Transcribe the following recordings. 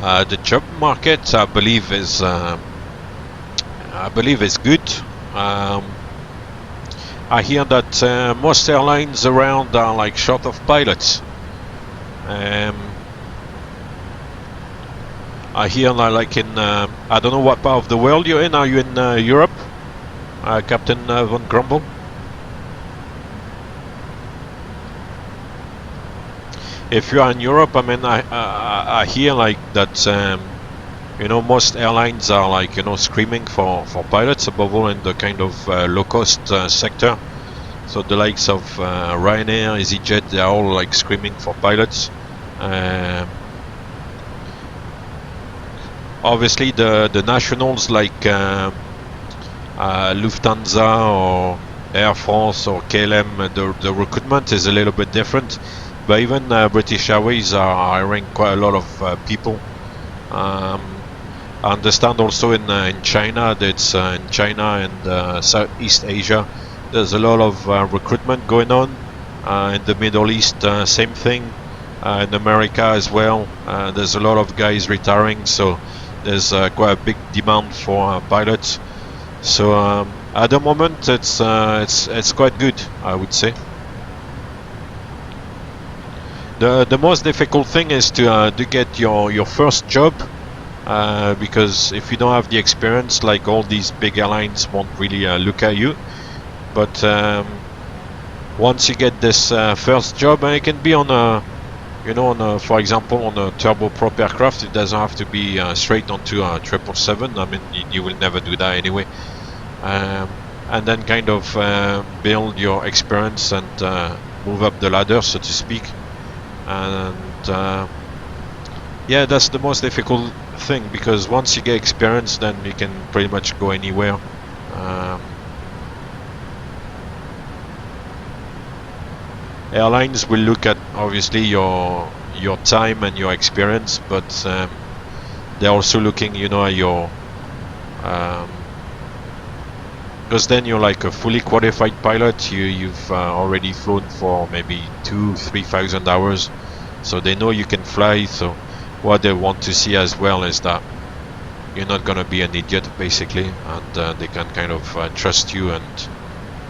The job market, I believe, is good. I hear that most airlines around are like short of pilots. I hear like in I don't know what part of the world you're in. Are you in Europe, Captain Von Grumble? If you are in Europe, I mean, I hear like that. You know, most airlines are like, you know, screaming for pilots, above all in the kind of low cost sector. So the likes of Ryanair, EasyJet, they are all like screaming for pilots. Obviously the nationals like Lufthansa or Air France or KLM, the recruitment is a little bit different. But even British Airways are hiring quite a lot of people. I understand also in China, that's in China and Southeast Asia, there's a lot of recruitment going on. In the Middle East, same thing. In America as well, there's a lot of guys retiring, so there's quite a big demand for pilots. So at the moment, it's quite good, I would say. The most difficult thing is to get your first job, because if you don't have the experience, like all these big airlines won't really look at you. But once you get this first job, and it can be on a, you know, on a, for example, on a turboprop aircraft, it doesn't have to be straight onto a 777. I mean, you will never do that anyway. And then kind of build your experience and move up the ladder, so to speak. And yeah, that's the most difficult thing, because once you get experience, then you can pretty much go anywhere. Airlines will look at obviously your time and your experience, but they're also looking, you know, at your because then you're like a fully qualified pilot. You've already flown for maybe 2,000-3,000 hours, so they know you can fly. So what they want to see as well is that you're not gonna be an idiot, basically, and they can kind of trust you, and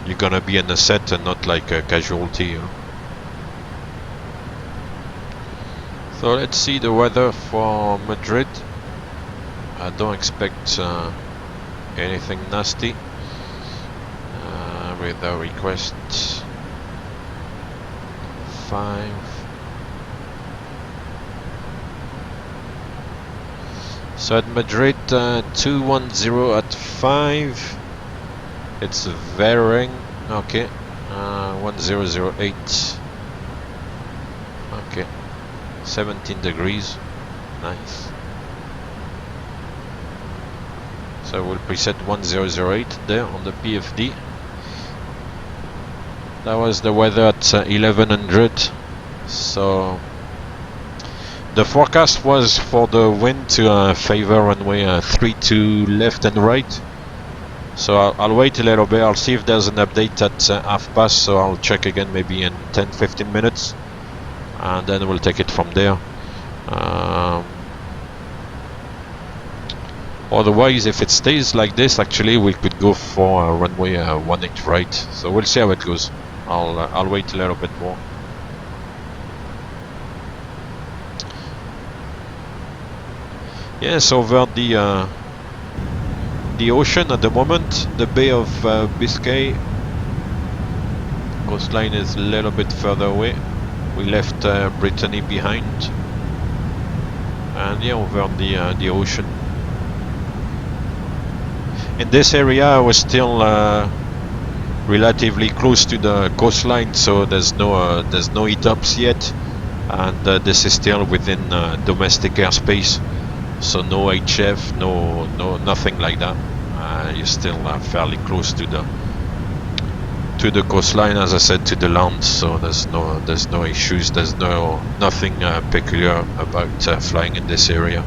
you're gonna be an asset and not like a casualty, you know? So let's see the weather for Madrid. I don't expect anything nasty. Weather request 5. So at Madrid, 210 at 5. It's varying. Okay, 1008. Okay, 17 degrees. Nice. So we'll preset 1008 there on the PFD. That was the weather at 1100. So the forecast was for the wind to favor runway 32 left and right. So I'll wait a little bit. I'll see if there's an update at half past, so I'll check again maybe in 10-15 minutes, and then we'll take it from there. Otherwise, if it stays like this, actually we could go for runway 18 right. So we'll see how it goes. I'll wait a little bit more. Yes, over the ocean at the moment, the Bay of Biscay. Coastline is a little bit further away. We left Brittany behind, and yeah, over the ocean. In this area, I was still relatively close to the coastline, so there's no heat ups yet, and this is still within domestic airspace, so no HF, nothing like that. You're still fairly close to the coastline, as I said, to the land, so there's no issues. There's nothing peculiar about flying in this area.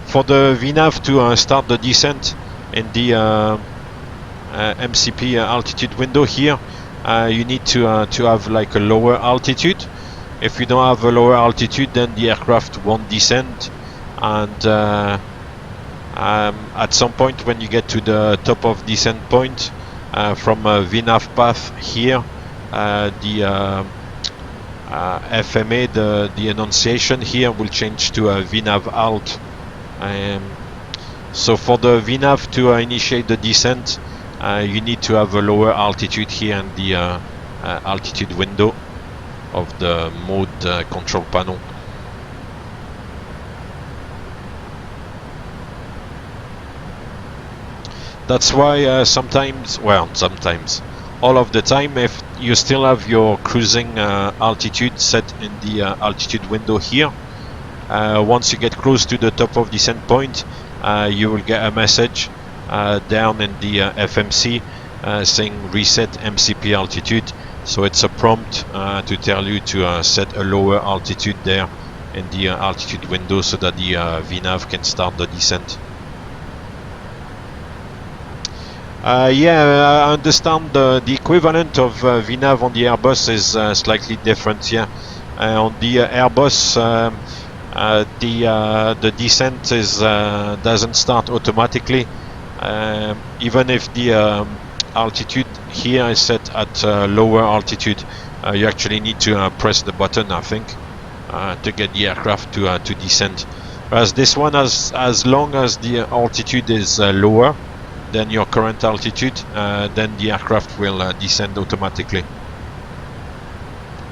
For the VNAV to start the descent in the Mcp altitude window here, you need to have like a lower altitude. If you don't have a lower altitude, then the aircraft won't descend, and at some point when you get to the top of descent point from a VNAV path here, the FMA, the enunciation here will change to a VNAV alt. So for the VNAV to initiate the descent, you need to have a lower altitude here in the altitude window of the mode control panel. That's why sometimes, all of the time, if you still have your cruising altitude set in the altitude window here, once you get close to the top of descent point, you will get a message down in the FMC saying reset MCP altitude. So it's a prompt to tell you to set a lower altitude there in the altitude window so that the VNAV can start the descent. Yeah, I understand the equivalent of VNAV on the Airbus is slightly different. Yeah, on the Airbus, the descent is doesn't start automatically, even if the altitude here is set at lower altitude. You actually need to press the button, I think, to get the aircraft to descend. Whereas this one, as long as the altitude is lower than your current altitude, then the aircraft will descend automatically.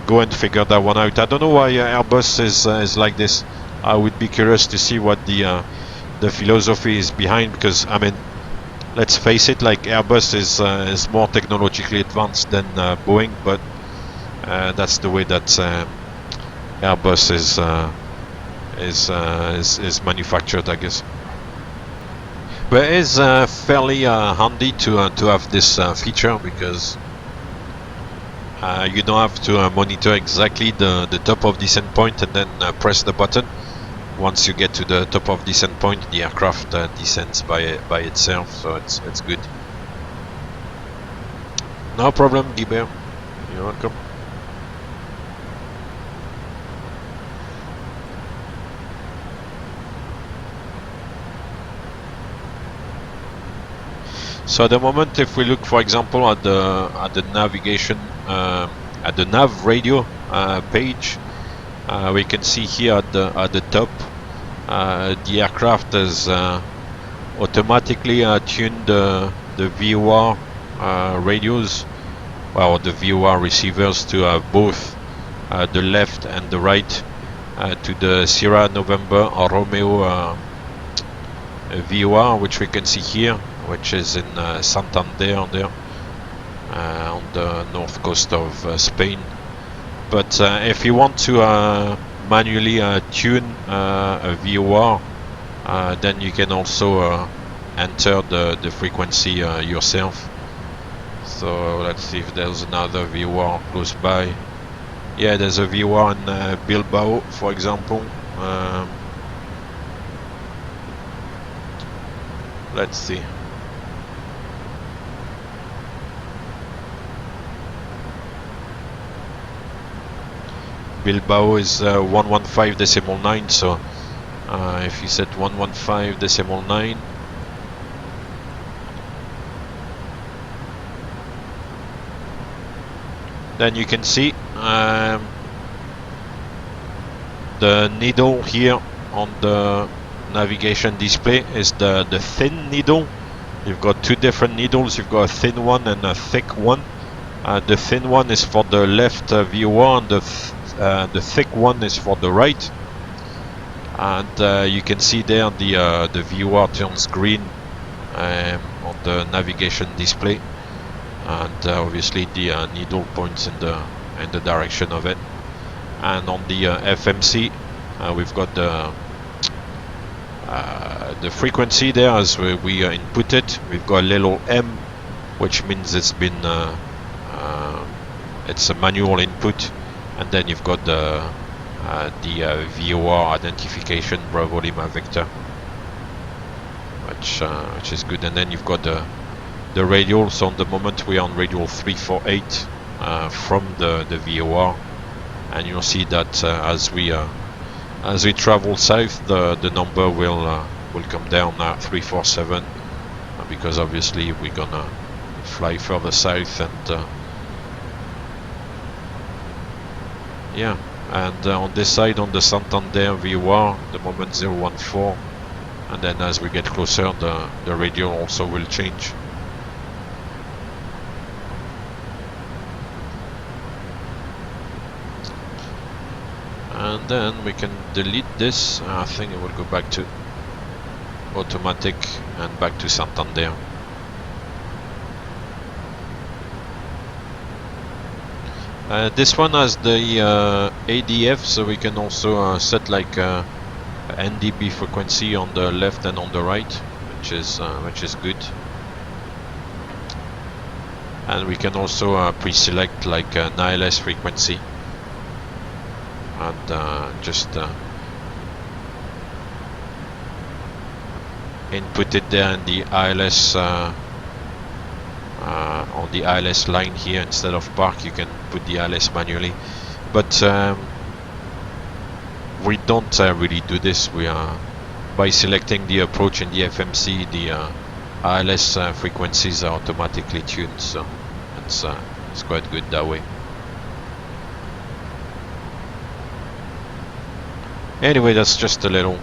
Go and figure that one out. I don't know why Airbus is like this. I would be curious to see what the philosophy is behind, because I mean, let's face it, like Airbus is more technologically advanced than Boeing, but that's the way that Airbus is manufactured, I guess. But it is fairly handy to have this feature, because you don't have to monitor exactly the top of descent point and then press the button. Once you get to the top of descent point, the aircraft descends by itself, so it's good. No problem, Guibert. You're welcome. So at the moment, if we look, for example, at the navigation, at the NAV RADIO page, we can see here at the top, the aircraft has automatically tuned the VOR radios, well, the VOR receivers to both the left and the right, to the Sierra November or Romeo VOR, which we can see here, which is in Santander there, on the north coast of Spain. But if you want to manually tune a VOR, then you can also enter the frequency yourself. So let's see if there's another VOR close by. Yeah, there's a VOR in Bilbao, for example. Let's see. Bilbao is 115.9, so if you set 115.9, then you can see the needle here on the navigation display is the thin needle. You've got two different needles. You've got a thin one and a thick one. The thin one is for the left VOR, and the thick one is for the right. And you can see there the VOR turns green on the navigation display, and obviously the needle points in the direction of it. And on the FMC, we've got the frequency there as we input it. We've got a little M, which means it's been it's a manual input, and then you've got the VOR identification, Bravo Lima Victor, which is good. And then you've got the radial. So on the moment we are on radial 348 from the VOR, and you'll see that as we travel south, the number will come down at 347, because obviously we're gonna fly further south, and yeah. And on this side, on the Santander VOR, the moment 014, and then as we get closer, the radio also will change. And then we can delete this. I think it will go back to automatic and back to Santander. This one has the ADF, so we can also set like NDB frequency on the left and on the right, which is good. And we can also pre-select like an ILS frequency, and just input it there in the ILS. On the ILS line here, instead of park, you can put the ILS manually, but we don't really do this. We are by selecting the approach in the FMC, the ILS frequencies are automatically tuned, so it's quite good that way. Anyway, that's just a little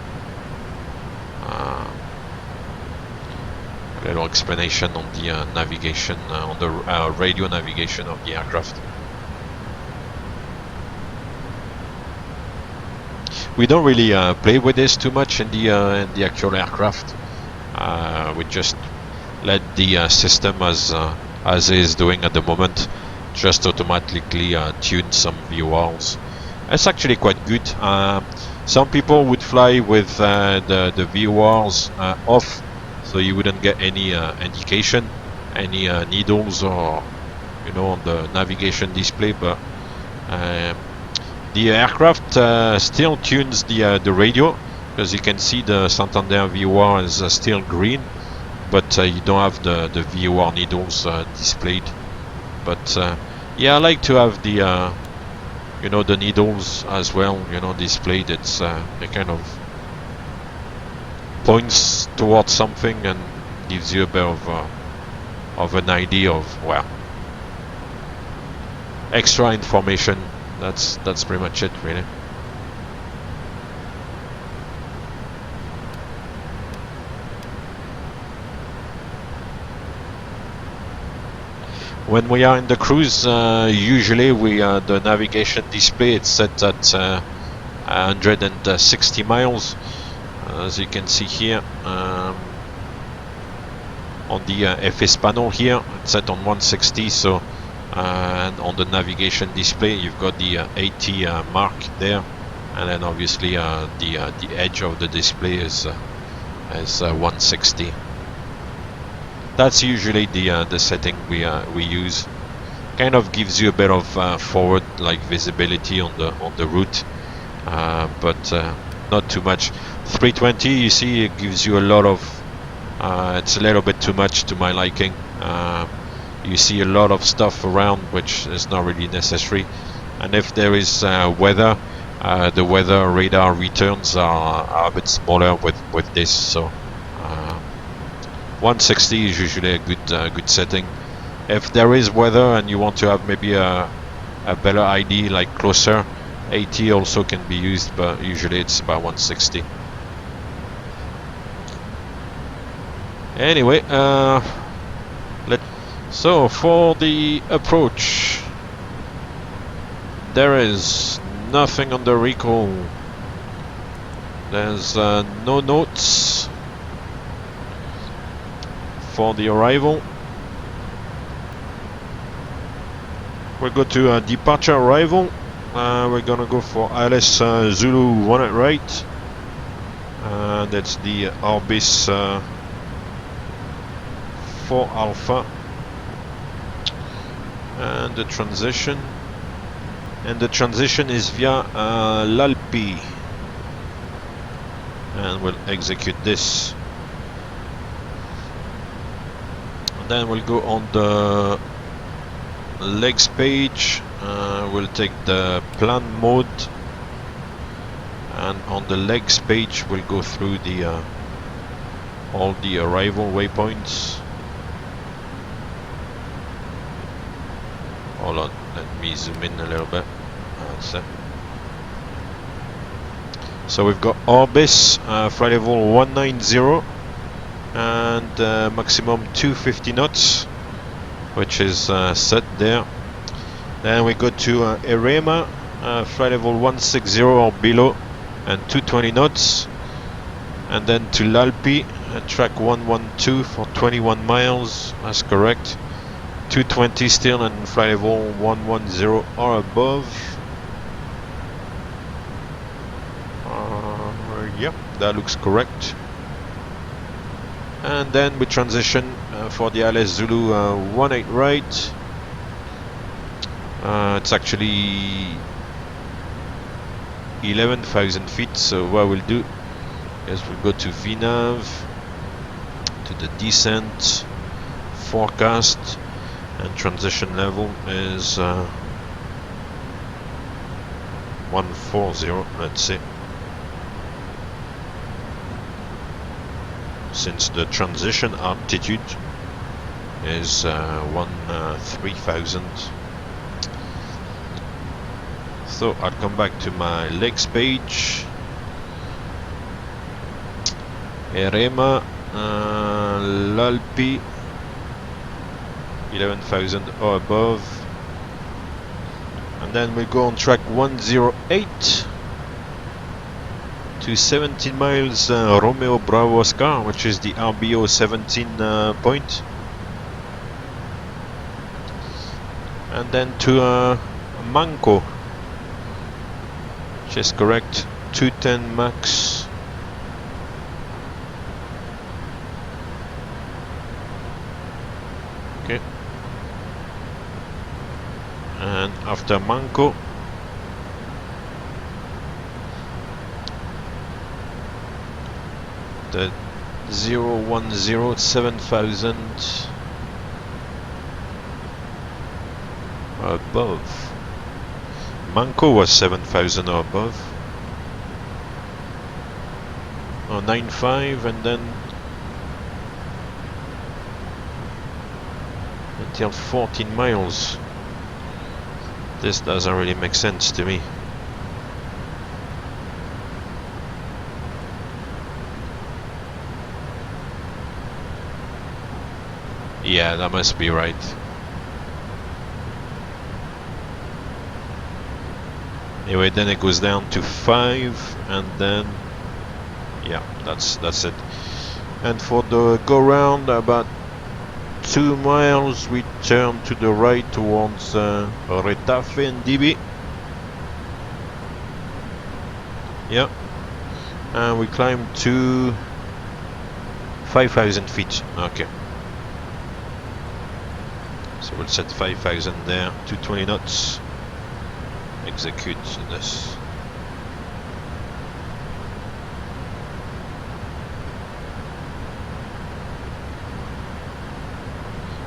explanation on the navigation, on the radio navigation of the aircraft. We don't really play with this too much in the actual aircraft. We just let the system as is doing at the moment, just automatically tune some VORs. It's actually quite good. Some people would fly with the VORs off, so you wouldn't get any indication, any needles, or on the navigation display. But the aircraft still tunes the radio, because you can see the Santander VOR is still green, but you don't have the VOR needles displayed. But yeah, I like to have the the needles as well, displayed. It's it kind of points towards something and gives you a bit of an idea of, well, extra information. That's pretty much it, really. When we are in the cruise, usually the navigation display, it's set at 160 miles. As you can see here, on the FS panel here, it's set on 160. So, and on the navigation display, you've got the 80 mark there, and then obviously the edge of the display is 160. That's usually the setting we use. Kind of gives you a bit of forward like visibility on the route, but not too much. 320, you see, it gives you a lot of. It's a little bit too much to my liking. You see a lot of stuff around, which is not really necessary. And if there is weather, the weather radar returns are a bit smaller with this. So 160 is usually a good setting. If there is weather and you want to have maybe a better ID, like closer, 80 also can be used, but usually it's about 160. Anyway, so for the approach, there is nothing on the recall. There's no notes for the arrival. We'll go to departure arrival. We're gonna go for ILS Zulu 1 at right. That's the Orbis 4 Alpha. And the transition. And the transition is via l'Alpi. And we'll execute this. And then we'll go on the legs page. we'll take the plan mode, and on the legs page we'll go through the all the arrival waypoints. Hold on, let me zoom in a little bit. That's it. So we've got Orbis, flight level 190 and maximum 250 knots, which is set there. Then we go to Erema, flight level 160 or below and 220 knots. And then to Lalpi, track 112 for 21 miles, that's correct. 220 still and flight level 110 or above. Yep, that looks correct. And then we transition for the ILS Zulu 18 right. It's actually 11,000 feet, so what we'll do is we'll go to VNAV, to the descent, forecast, and transition level is 140, let's say. Since the transition altitude is 3,000. So I'll come back to my legs page. Erema, Lalpi, 11,000 or above. And then we'll go on track 108 to 17 miles Romeo Bravo Oscar, which is the RBO 17 point. And then to Manco, which is correct, 210 max. Okay. And after Manco, the 010 7,000 above. Manco was 7,000 or above. Oh, 95 and then until 14 miles. This doesn't really make sense to me. Yeah, that must be right. Anyway, then it goes down to 5 and then yeah, that's it. And for the go round, about 2 miles we turn to the right towards Retafe and DB. Yeah, and we climb to 5,000 feet. Okay, so we'll set 5,000 there, 220 knots. Execute this.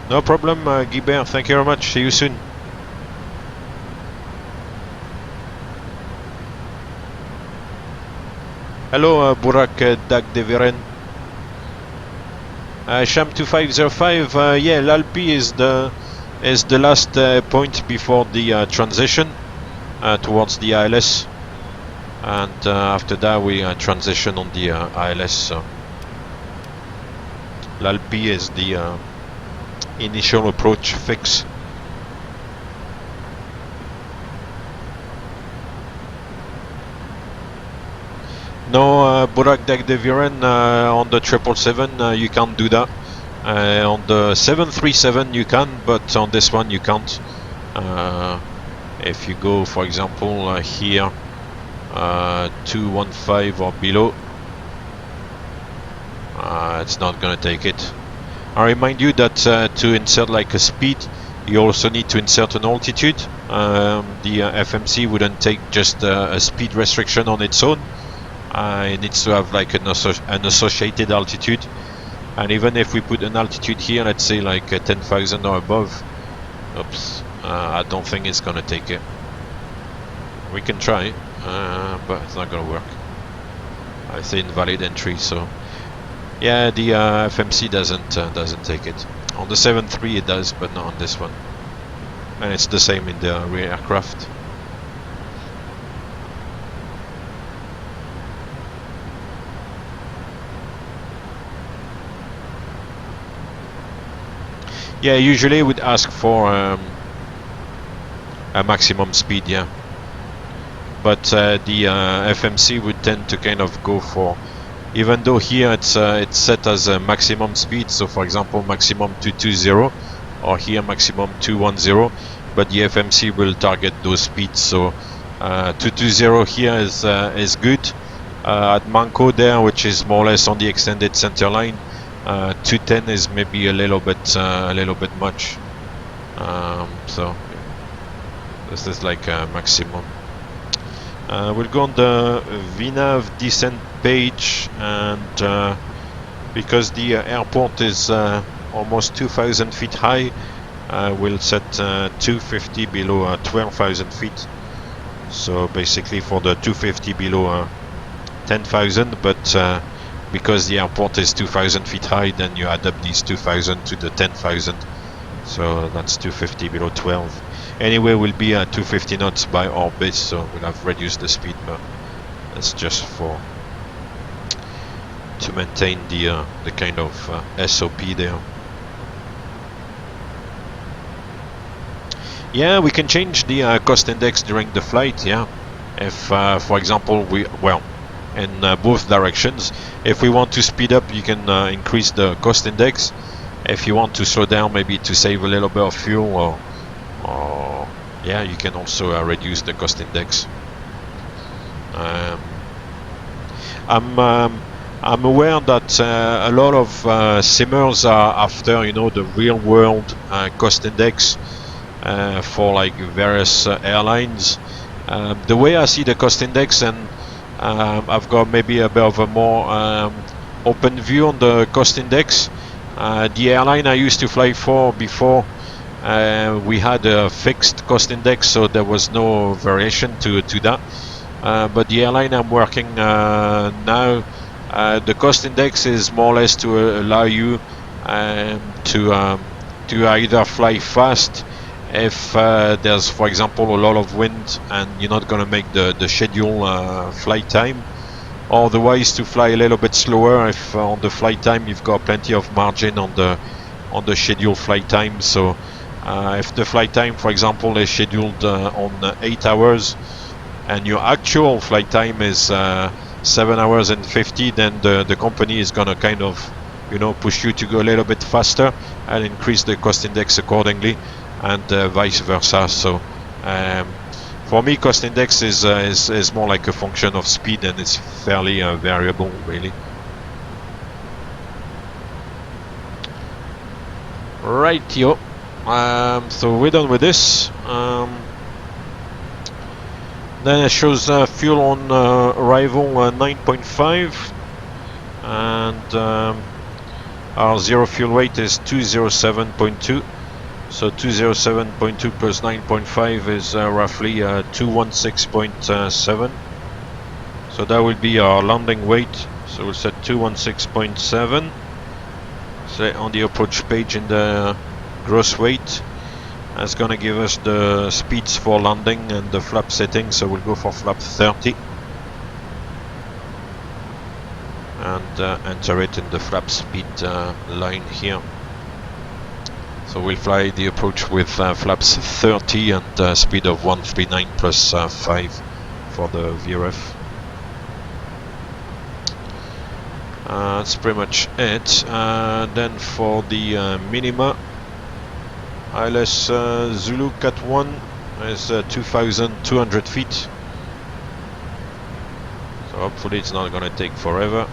No problem, Guibert, thank you very much, see you soon. Hello, Burak Dag de Viren. Sham 2505, yeah, Lalpi is the last point before the transition towards the ILS, and after that we transition on the ILS. So Lalpi is the initial approach fix. No, Burak Dag de Viren, on the 777 you can't do that. On the 737 you can, but on this one you can't. If you go, for example, here 215 or below, it's not gonna take it. I remind you that to insert like a speed, you also need to insert an altitude. The FMC wouldn't take just a speed restriction on its own. It needs to have like an associated altitude. And even if we put an altitude here, let's say like 10,000 or above, oops, I don't think it's gonna take it. We can try, but it's not gonna work. I say invalid entry, so yeah, the FMC doesn't take it. On the 7.3 it does, but not on this one. And it's the same in the rear aircraft. Yeah, usually we'd ask for a maximum speed, yeah. But the FMC would tend to kind of go for, even though here it's set as a maximum speed, so for example maximum 220 or here maximum 210, but the FMC will target those speeds. So 220 here is good. At Manco there, which is more or less on the extended center line, 210 is maybe a little bit much. So this is like a maximum. We'll go on the VNAV descent page, and because the airport is almost 2,000 feet high, we'll set 250 below 12,000 feet. So basically for the 250 below 10,000, but because the airport is 2,000 feet high, then you add up these 2,000 to the 10,000. So that's 250 below 12. Anyway, we'll be at 250 knots by our base, so we'll have reduced the speed, but that's just to maintain the kind of SOP there. Yeah, we can change the cost index during the flight. Yeah, if for example in both directions, if we want to speed up, you can increase the cost index. If you want to slow down, maybe to save a little bit of fuel, or yeah, you can also reduce the cost index. I'm aware that a lot of simmers are after, you know, the real world cost index for like various airlines. The way I see the cost index, and I've got maybe a bit of a more open view on the cost index. The airline I used to fly for before, we had a fixed cost index, so there was no variation to that. But the airline I'm working now, the cost index is more or less to allow you to either fly fast if there's, for example, a lot of wind and you're not going to make the schedule flight time, or otherwise to fly a little bit slower if on the flight time you've got plenty of margin on the scheduled flight time. So if the flight time, for example, is scheduled on 8 hours and your actual flight time is 7 hours and 50, then the company is going to kind of, you know, push you to go a little bit faster and increase the cost index accordingly, and vice versa. So for me, cost index is more like a function of speed, and it's fairly variable, really. Right, yo. So we're done with this. Then it shows fuel on arrival 9.5, and our zero fuel weight is 207.2. So 207.2 plus 9.5 is roughly 216.7. So that will be our landing weight. So we'll set 216.7. Say on the approach page in the gross weight. That's gonna give us the speeds for landing and the flap setting. So we'll go for flap 30 and enter it in the flap speed line here. So we'll fly the approach with flaps 30 and speed of 139 plus 5 for the VRF. That's pretty much it. Then for the minima, ILS Zulu Cat 1 is 2,200 feet. So hopefully it's not going to take forever.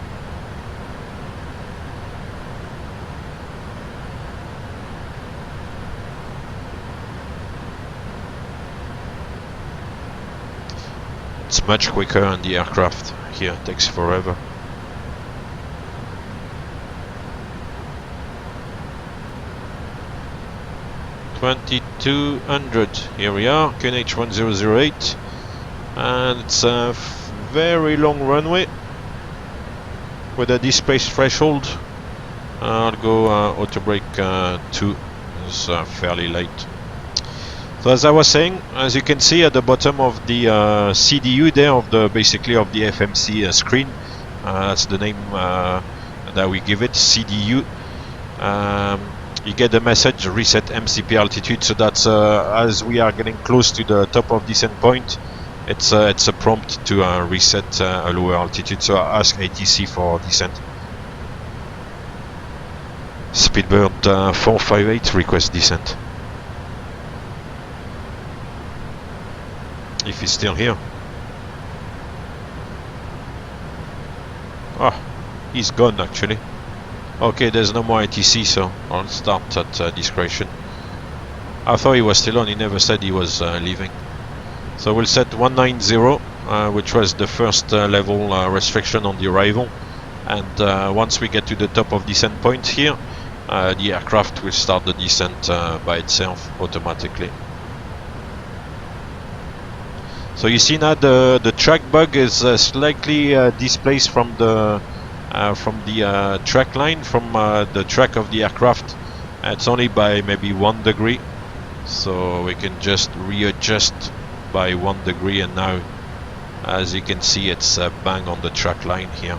It's much quicker on the aircraft. Here it takes forever. 200. Here we are, QNH 1008, and it's a very long runway with a displace threshold. I'll go auto brake 2. It's fairly late. So as I was saying, as you can see at the bottom of the CDU there, of the basically of the FMC screen, that's the name that we give it, CDU. You get the message reset MCP altitude, so that's as we are getting close to the top of descent point, it's a prompt to reset a lower altitude. So ask ATC for descent. Speedbird 458 request descent. If he's still here. Ah, he's gone actually. Okay, there's no more ATC, so I'll start at discretion. I thought he was still on, he never said he was leaving. So we'll set 190, which was the first level restriction on the arrival. And once we get to the top of descent point here, the aircraft will start the descent by itself automatically. So you see now the track bug is slightly displaced from the track line, from the track of the aircraft. It's only by maybe 1 degree, so we can just readjust by 1 degree, and now as you can see it's bang on the track line here.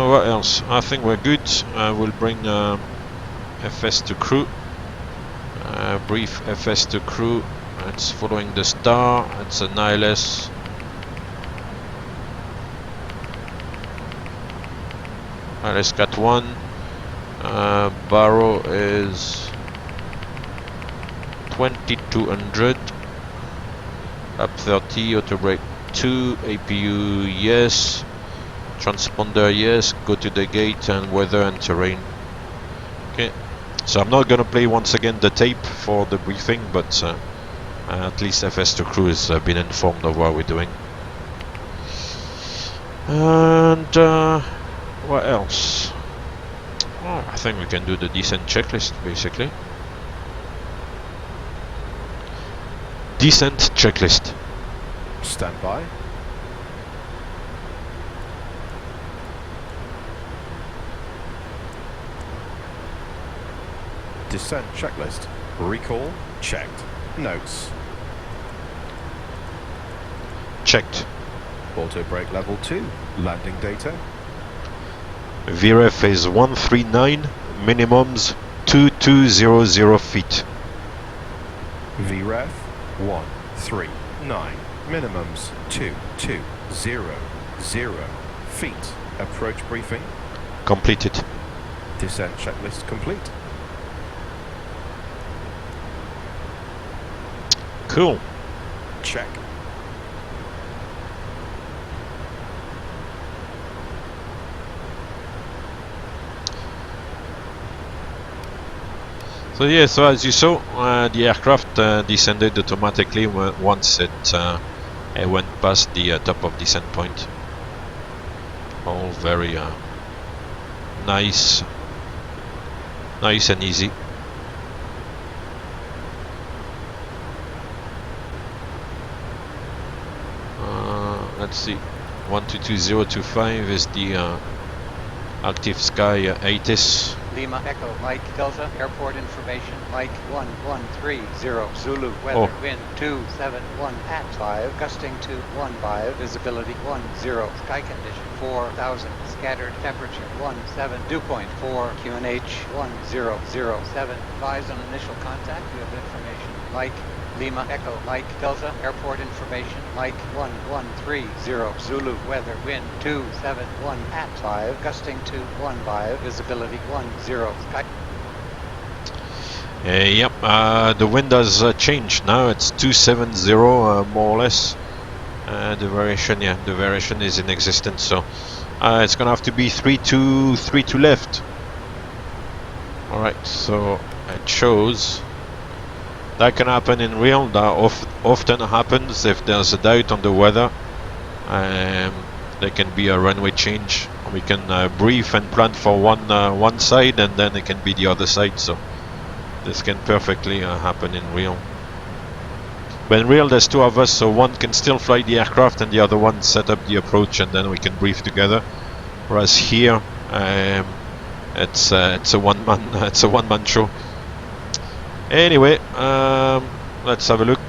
What else? I think we're good. We'll bring FS to crew. Brief FS to crew. It's following the star. It's an ILS. ILS Cat 1. Barrow is 2200. Lap 30. Auto brake 2. APU yes. Transponder yes. Go to the gate and weather and terrain. Okay. So I'm not gonna play once again the tape for the briefing, but at least FS to crew has been informed of what we're doing. And what else? Oh, I think we can do the descent checklist basically. Descent checklist. Stand by. Descent checklist. Recall checked. Notes checked. Auto brake level 2. Landing data. VREF is 139. Minimums 2200 feet. VREF 139. Minimums 2200 feet. Approach briefing Completed. Descent checklist complete. Cool. Check. So yeah, so as you saw, the aircraft descended automatically once it went past the top of descent point. All very nice and easy. Let's see, 122025 is the active sky ATIS. Lima Echo Mike Delta Airport information Mike 1130 Zulu weather wind 271 at 5 gusting to 15 visibility 10 sky condition 4000 scattered temperature 17 dew point 4 QNH 1007 advise on initial contact. You have information Mike Lima Echo Mike Delta Airport information Mike 1130 Zulu weather wind 271 at 5 gusting to 15 visibility 10 sky. Yep, the wind has changed now. It's 270 more or less. The variation is in existence, so it's gonna have to be 3-2 left. Alright, so it shows that can happen in real. That often happens if there's a doubt on the weather. there can be a runway change. We can brief and plan for one side, and then it can be the other side. So this can perfectly happen in real. But in real, there's two of us, so one can still fly the aircraft, and the other one set up the approach, and then we can brief together. Whereas here, it's a one-man show. Anyway, let's have a look.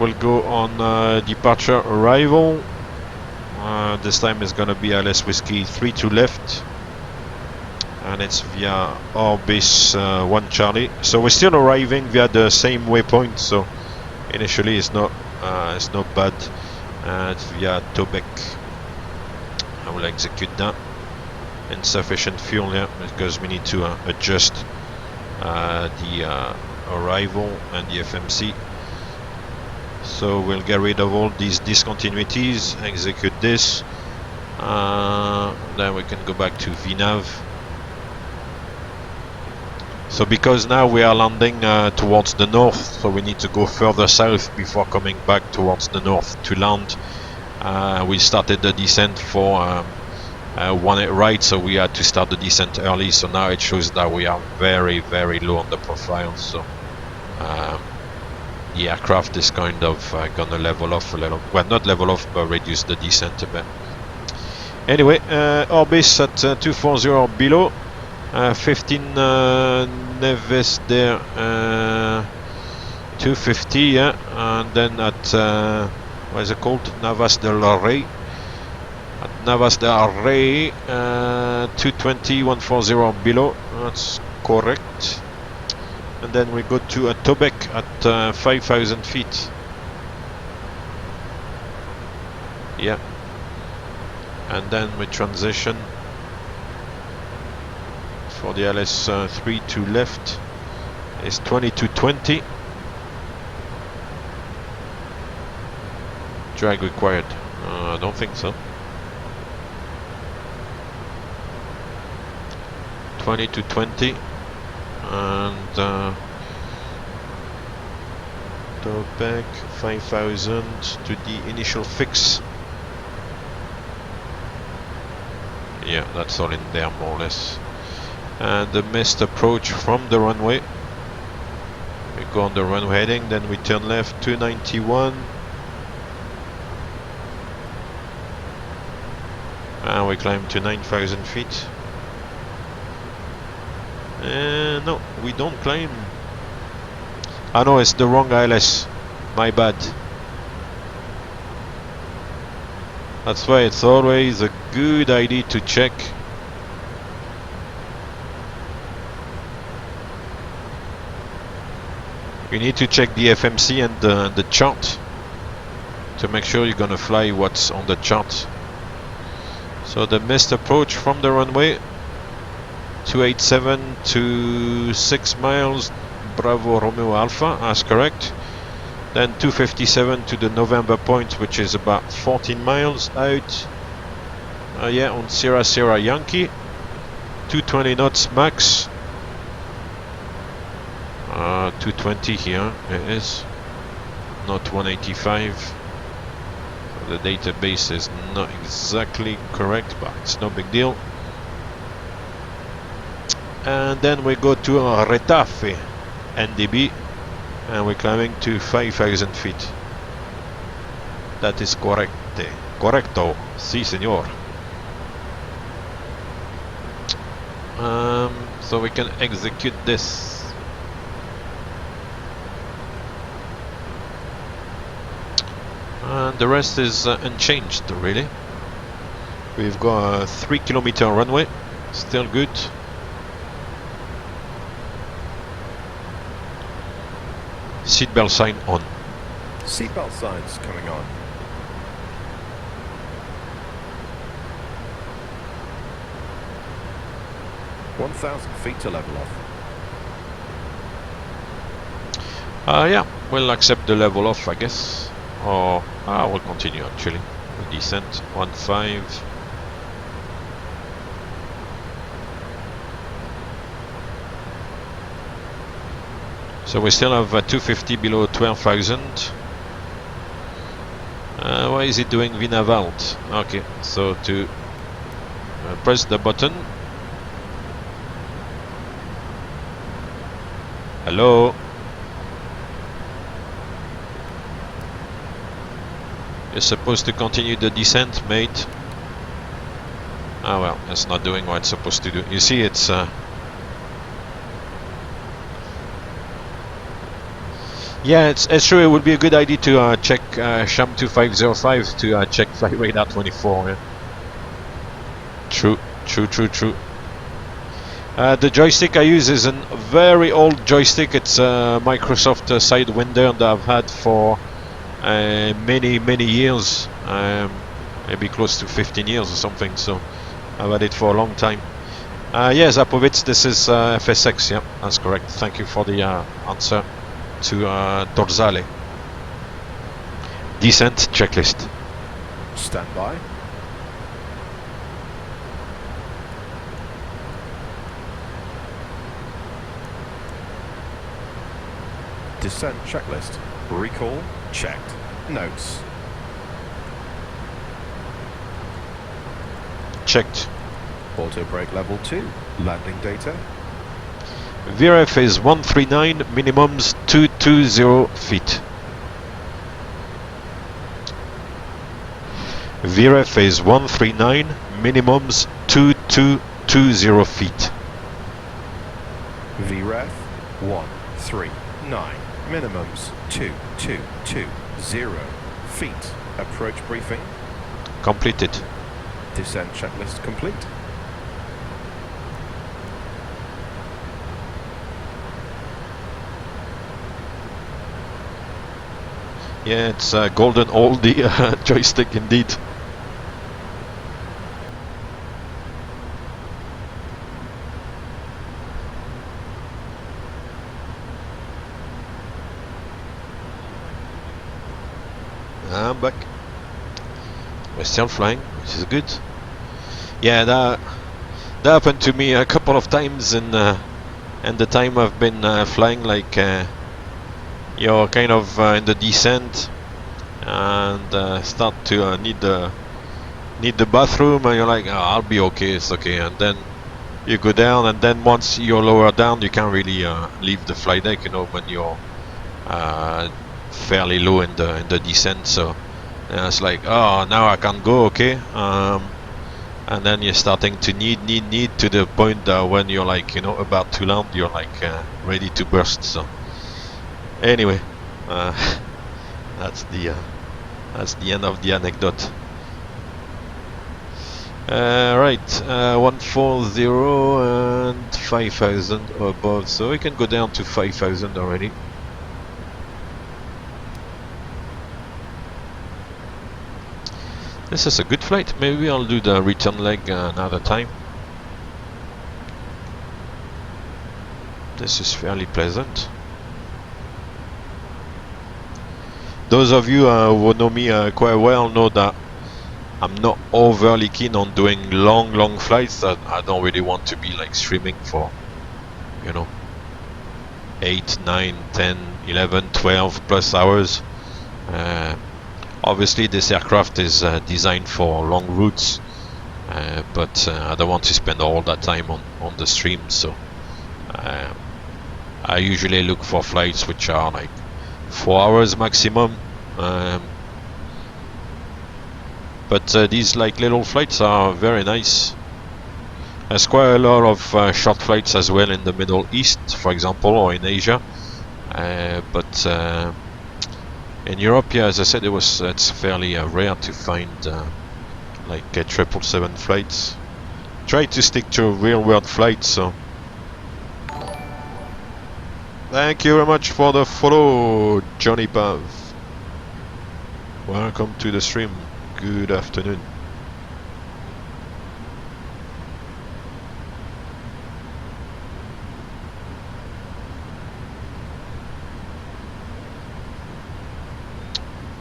We'll go on departure arrival. This time it's gonna be LS Whiskey 3 to left, and it's via Orbis 1 Charlie. So we're still arriving via the same waypoint. So initially it's not bad. It's via Tobec. I will execute that. Insufficient fuel, yeah, because we need to adjust the arrival and the FMC. So we'll get rid of all these discontinuities, execute this, then we can go back to VNAV. So because now we are landing towards the north, so we need to go further south before coming back towards the north to land. We started the descent for 1 right, so we had to start the descent early, so now it shows that we are very, very low on the profile. So the aircraft is kind of gonna level off a little. Well, not level off, but reduce the descent a bit. Anyway, Orbis at 240 below, 15 Neves there, 250, yeah, and then at what is it called? Navas del Rey. At Navas del Rey, 220, 140 below. That's correct. And then we go to a Tobec at 5,000 feet. Yeah. And then we transition for the LS3 to left. It's 2220. Drag required. I don't think so. 2220. And Tobec 5,000 to the initial fix. Yeah, that's all in there more or less. And the missed approach from the runway. We go on the runway heading, then we turn left 291. And we climb to 9,000 feet. No, we don't climb. Ah no, it's the wrong ILS. My bad. That's why it's always a good idea to check. You need to check the FMC and the chart to make sure you're gonna fly what's on the chart. So the missed approach from the runway, 287 to 6 miles, Bravo Romeo Alpha, that's correct. Then 257 to the November point, which is about 14 miles out. Yeah, on Sierra Sierra Yankee, 220 knots max. 220 here it is, not 185. The database is not exactly correct, but it's no big deal. And then we go to Retafe NDB, and we're climbing to 5,000 feet. That is correct. Correcto, si señor. So we can execute this. And the rest is unchanged, really. We've got a 3-kilometer runway, still good. Seatbelt sign on. Seatbelt signs coming on. (1,000 feet to level off). Yeah, we'll accept the level off, I guess. Or we'll continue actually. Descent 15. So we still have 250 below 12,000. Why is it doing VNAV alt? Okay, so to press the button. Hello? You're supposed to continue the descent, mate. Ah well, it's not doing what it's supposed to do. You see, it's yeah, it's true. It would be a good idea to check Sham 2505 to check flight radar 24. Yeah. True. The joystick I use is a very old joystick. It's a Microsoft Sidewinder that I've had for many years, maybe close to 15 years or something. So I've had it for a long time. Yes, Zapovitz, this is FSX. Yeah, that's correct. Thank you for the answer to Dorzale. Descent checklist. Stand by. Descent checklist. Recall checked. Notes. Checked. Auto brake level 2. Landing data. VRF is 139, minimums 220 feet. VRF is 139, minimums 2220 feet. VREF 139. Minimums 2220 feet. Approach briefing. Completed. Descent checklist complete. Yeah, it's golden oldie joystick indeed. I'm back. We're still flying, which is good. Yeah, that happened to me a couple of times in the time I've been flying. Like you're kind of in the descent and start to need the bathroom, and you're like, oh, I'll be okay, it's okay. And then you go down, and then once you're lower down, you can't really leave the flight deck, you know, when you're fairly low in the descent. So it's like, oh, now I can go, okay. And then you're starting to need to the point that when you're like, you know, about to land, you're like ready to burst. So anyway, that's the end of the anecdote. Right, 140 and 5,000 above, so we can go down to 5,000 already. This is a good flight. Maybe I'll do the return leg another time. This is fairly pleasant. Those of you who know me quite well know that I'm not overly keen on doing long flights. I don't really want to be like streaming for, you know, 8, 9, 10, 11, 12 plus hours. Obviously this aircraft is designed for long routes, but I don't want to spend all that time on the stream, so I usually look for flights which are like 4 hours maximum. But these like little flights are very nice. There's quite a lot of short flights as well in the Middle East, for example, or in Asia. But in Europe, yeah, as I said, it's fairly rare to find like 777 flights. Try to stick to real world flights. So thank you very much for the follow, Johnny Pav. Welcome to the stream. Good afternoon.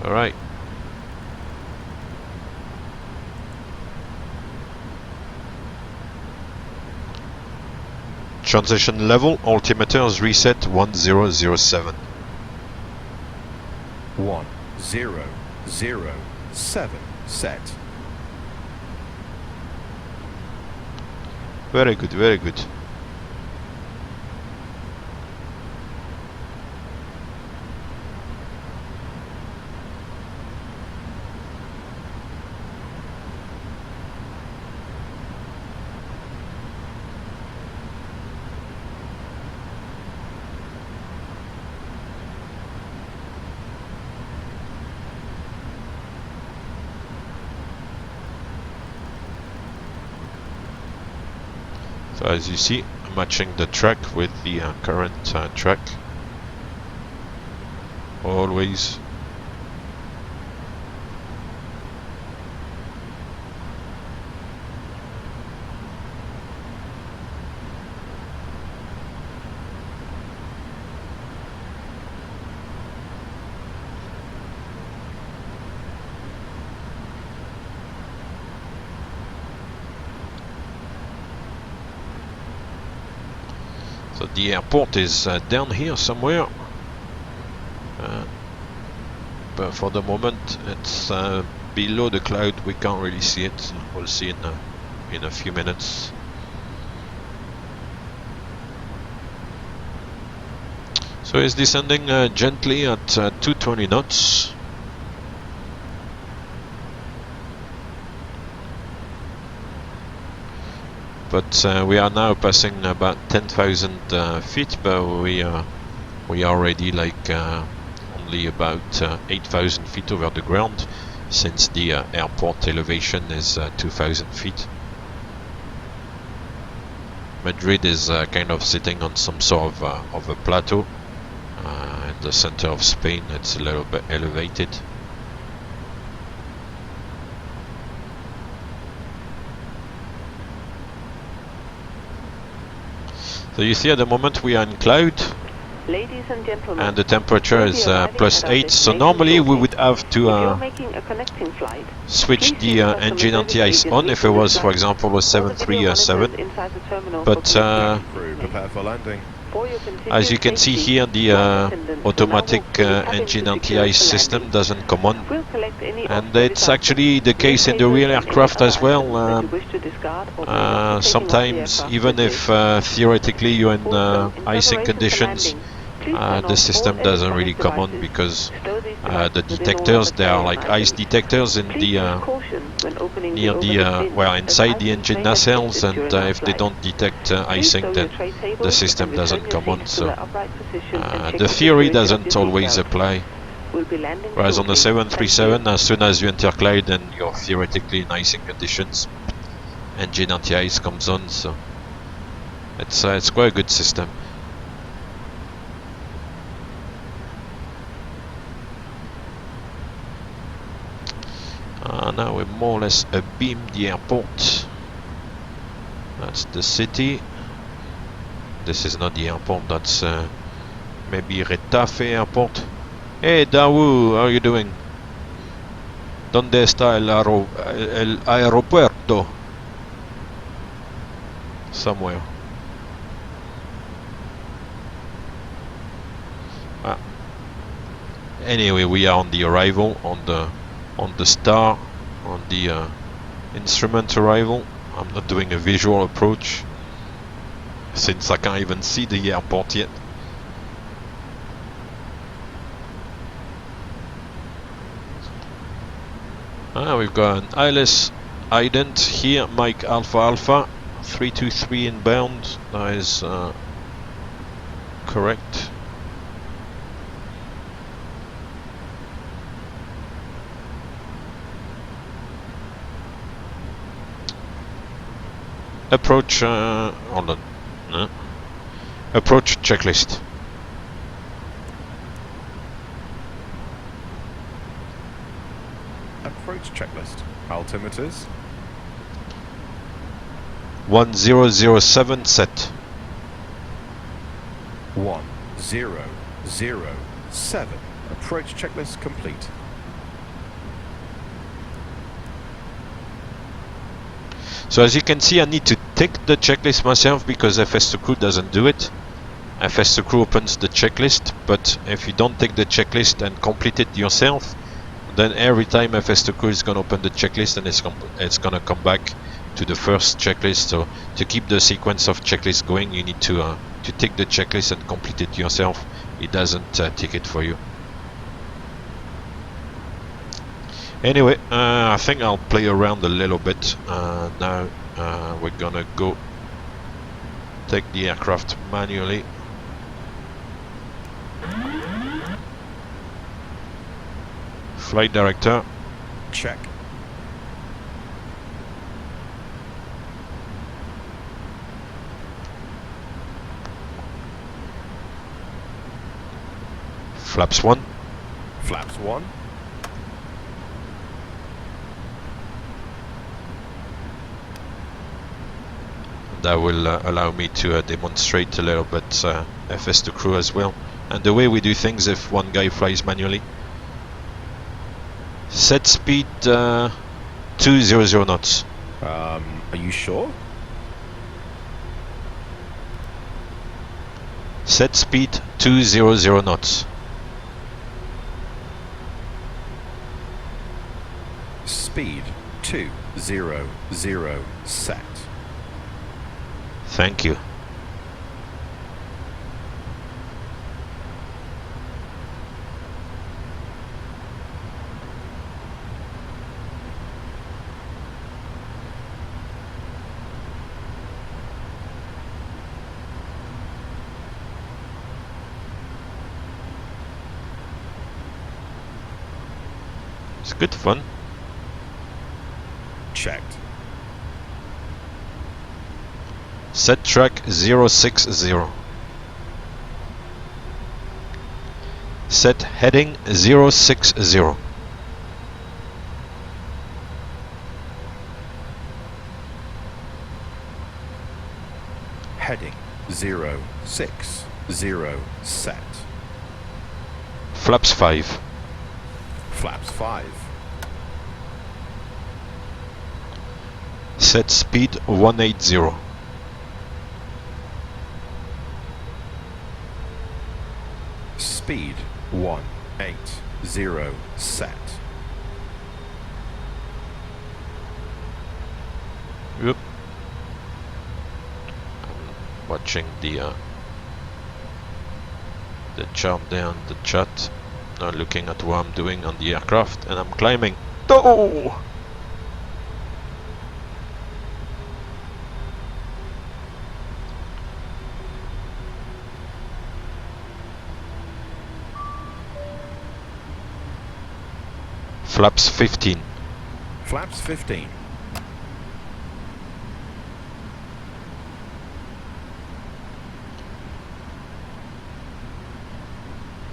All right. Transition level, altimeters reset 1007. 100 7, set. Very good, very good. So as you see, matching the track with the current track. Always. So the airport is down here somewhere, but for the moment it's below the cloud. We can't really see it. We'll see in a few minutes. So it's descending gently at 220 knots. But we are now passing about 10,000 feet, but we are already like only about 8,000 feet over the ground, since the airport elevation is 2,000 feet. Madrid is kind of sitting on some sort of a plateau. In the center of Spain, it's a little bit elevated. So you see at the moment we are in cloud, Ladies and gentlemen, and the temperature is +8, so normally we would have to switch the engine anti-ice on if it was, for example, a 737, but Prepare for landing. as you can see here, the automatic engine anti-ice system doesn't come on, and it's actually the case in the real aircraft as well. Sometimes, even if theoretically you're in icing conditions, the system doesn't really come on, because the detectors, they are like ice detectors in the near the well, inside the engine nacelles, and if they don't detect icing, then the system doesn't come on. So the theory doesn't always apply. Whereas on the 737, as soon as you enter cloud, then you're theoretically in icing conditions, engine anti-ice comes on. So it's quite a good system. Now we're more or less abeam the airport. That's the city. This is not the airport, that's maybe Retafe airport. Hey Dawu, how are you doing? ¿Dónde está el aeropuerto? Somewhere. Anyway, we are on the arrival, on the star, on the instrument arrival. I'm not doing a visual approach, since I can't even see the airport yet. We've got an ILS ident here, Mike Alpha Alpha, 323 inbound. That is correct. Approach, hold on. Approach checklist. Approach checklist. Altimeters. 1007 set. 1007. Approach checklist complete. So as you can see, I need to tick the checklist myself, because FS2Crew doesn't do it. FS2Crew opens the checklist, but if you don't take the checklist and complete it yourself, then every time FS2 crew is gonna open the checklist, and it's gonna come back to the first checklist. So to keep the sequence of checklists going, you need to take the checklist and complete it yourself. It doesn't take it for you. Anyway, I think I'll play around a little bit. Now we're gonna go take the aircraft manually. Flight director. Check. Flaps 1. Flaps 1. That will allow me to demonstrate a little bit FS2 crew as well, and the way we do things if one guy flies manually. Set speed 200 knots. Are you sure? Set speed 200 knots. Speed 200 set. Thank you. It's good fun. Checked. Set track 060. Set heading 060. Heading 060 set. Flaps 5. Flaps 5. Set speed 180. Speed 180 set. Yep. I'm watching the chart there on the chat. Now looking at what I'm doing on the aircraft, and I'm climbing. Oh! Flaps 15. Flaps 15.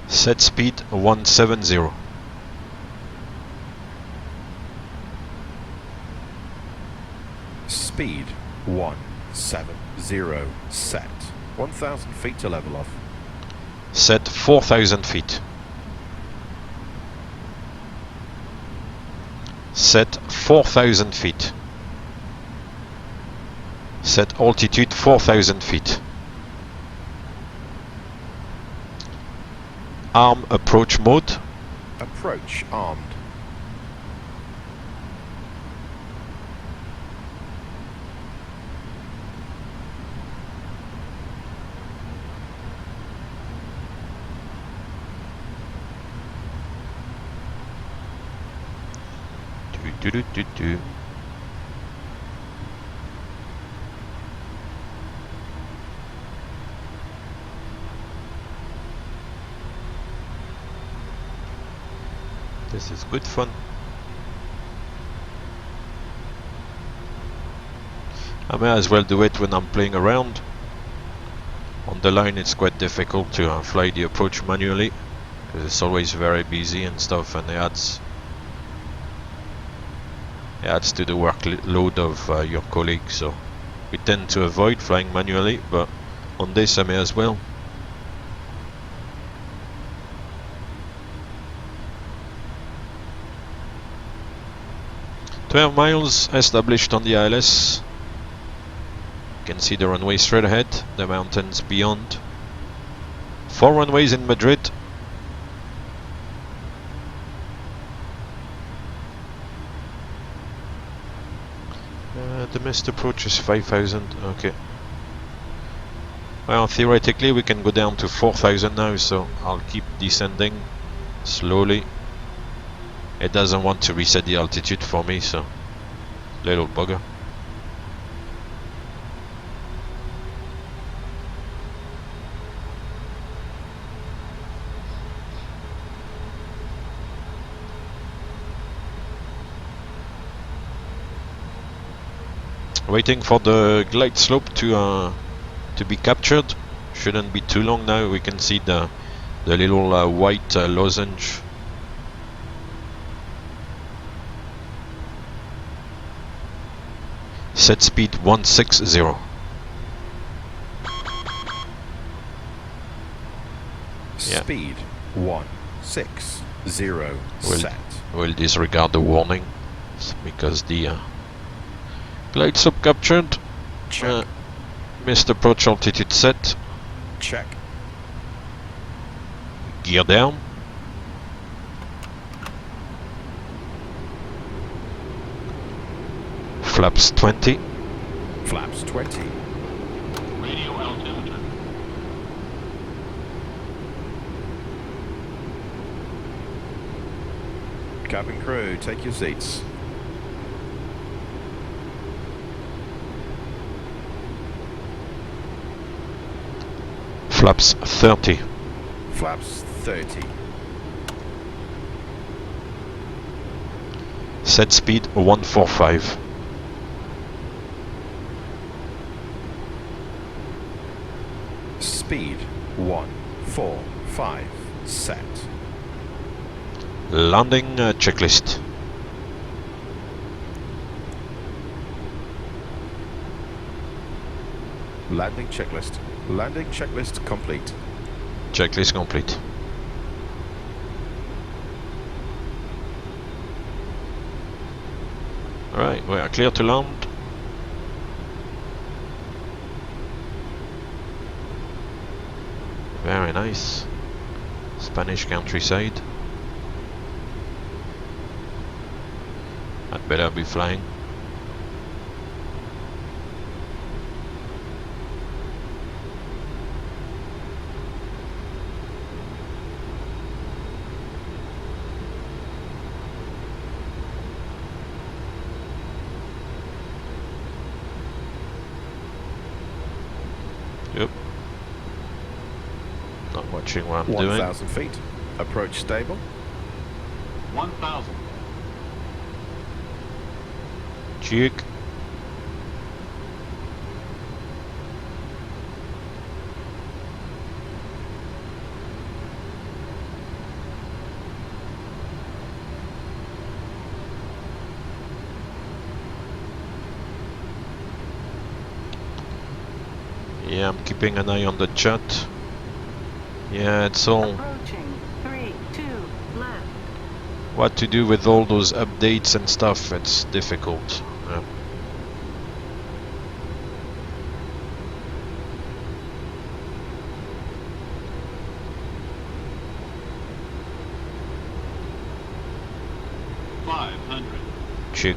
Set speed 170. Speed 170 set. 1,000 feet to level off. Set 4,000 feet. Set 4,000 feet. Set altitude 4,000 feet. Arm approach mode. Approach armed. Do. This is good fun. I may as well do it when I'm playing around. On the line it's quite difficult to fly the approach manually, because it's always very busy and stuff, and it adds to the workload of your colleagues, so we tend to avoid flying manually, but on this I may as well. 12 miles established on the ILS. You can see the runway straight ahead, the mountains beyond. 4 runways in Madrid. The missed approach is 5,000. Okay. Well, theoretically we can go down to 4,000 now, so I'll keep descending slowly. It doesn't want to reset the altitude for me, so little bugger. Waiting for the glide slope to be captured. Shouldn't be too long now. We can see the little white lozenge. Set speed 160. Yeah. Speed 160 set. We'll disregard the warning because the glide slope captured. Check. Missed approach altitude set. Check. Gear down. Flaps 20. Flaps 20. Radio altimeter. Cabin crew, take your seats. Flaps 30. Flaps 30. Set speed 145. Speed 145 set. Landing checklist. Landing checklist. Landing checklist complete. Checklist complete. Alright, we are clear to land. Very nice. Spanish countryside. I'd better be flying. Yep. Not watching what I'm doing. 1,000 feet. Approach stable. 1,000. Cheek. Yeah, I'm keeping an eye on the chat. Yeah, it's all Approaching 3, 2, left. what to do with all those updates and stuff. It's difficult. Yeah. Check.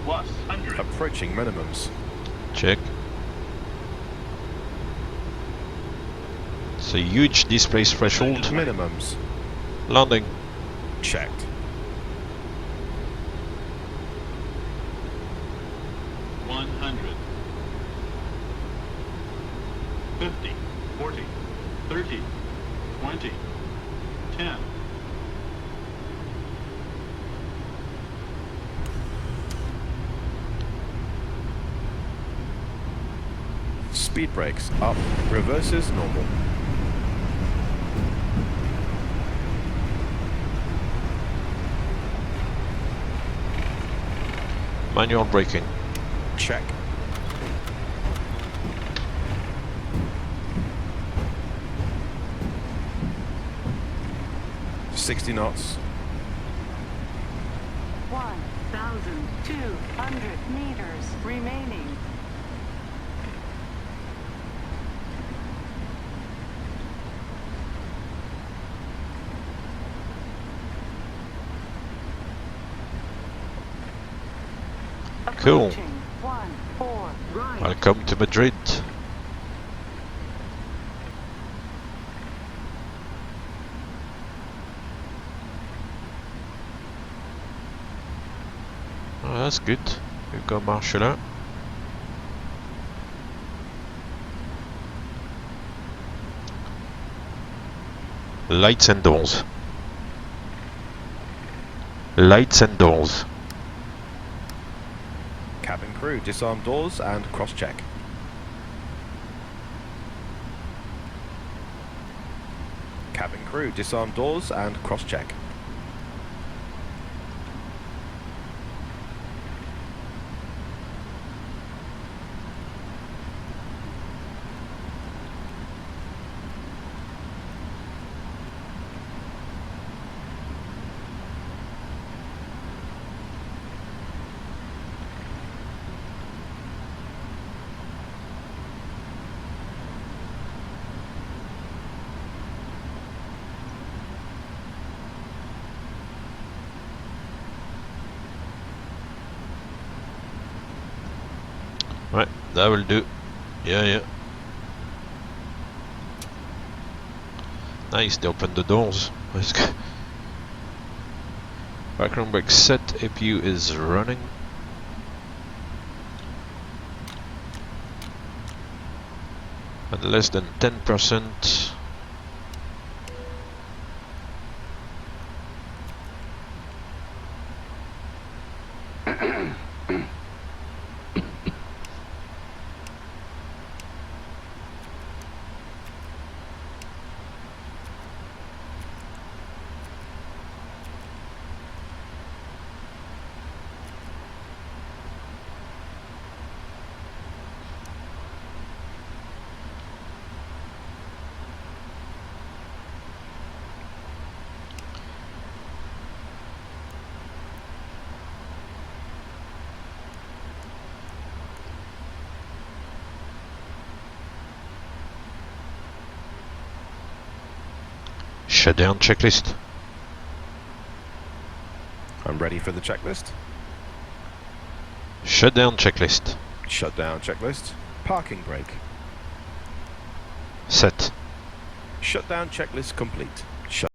Plus 100. Approaching minimums. Check. It's a huge display threshold. Minimums. Landing. Checked. $100. 50, 40, 30, 20, 10. Speed brakes up. Reverses normal. Manual braking. Check. $60 knots. 1,200 meters remaining. Cool. Approaching 14 right. Welcome to Madrid. Oh, that's good. We've got Marshall out. Lights and doors. Lights and doors. Cabin crew, disarm doors and cross-check. Cabin crew, disarm doors and cross-check. Right, that will do. Yeah. Nice, they opened the doors. Background brake set, APU is running. At less than 10%. Shutdown checklist. I'm ready for the checklist. Shutdown checklist. Shutdown checklist. Parking brake. Set. Shutdown checklist complete.